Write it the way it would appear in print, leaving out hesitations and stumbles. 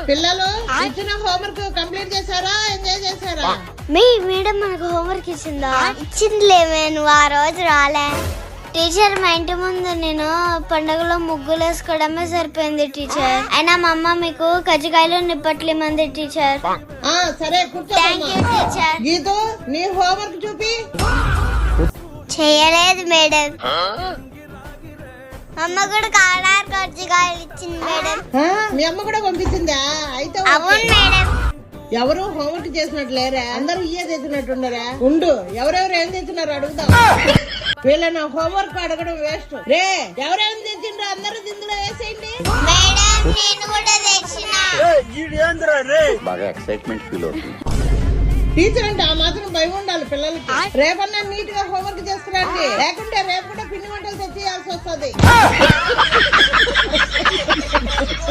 పిల్లలు ఇచ్చిన homework complete చేశారా, ఎంజాయ్ చేశారా? మేడం మనకు హోంవర్క్ ఇచ్చిందా? ఇచ్చిందిలే, నువ్వు ఆ రోజు రాలే. టీచర్, మా ఇంటి ముందు నేను పండుగలో ముగ్గులు వేసుకోవడమే సరిపోయింది టీచర్. అయినా మా అమ్మ మీకు కజ్జికాయలు నిప్పట్లు ఇమ్మంది టీచర్. సరే కూర్చో. Thank you teacher. గీతు, నీ హోంవర్క్ చూపి. చేయలేదు మేడం. అమ్మ కూడా కాడారు కజ్జికాయలు ఇచ్చింది మేడం. మీ అమ్మ కూడా పంపించిందా? అయితే అవును మేడం. ఎవరు హోంవర్క్ చేసినట్టు లేరా? అందరూ ఇయ్యే తెచ్చినట్టున్నారా? ఉండు, ఎవరెవరు ఏం తెచ్చినారు అడుగుదాం. వీళ్ళని హోంవర్క్ అడగడం వేస్ట్. రే, ఎవరేం తెచ్చిండ్రో అందరూ ఇందులో వేసేయండి. మేడం, నేను కూడా తెచ్చినా. బాగా ఎక్సైట్మెంట్ ఫీల్ అవుతుంది. టీచర్ అంటే ఆ మాత్రం భయం ఉండాలి పిల్లలకి. రేపన్నా నీట్ గా హోంవర్క్ చేస్తున్నారండి, లేకుంటే రేపు కూడా పిండి వంటలు తెచ్చేయాల్సి వస్తుంది.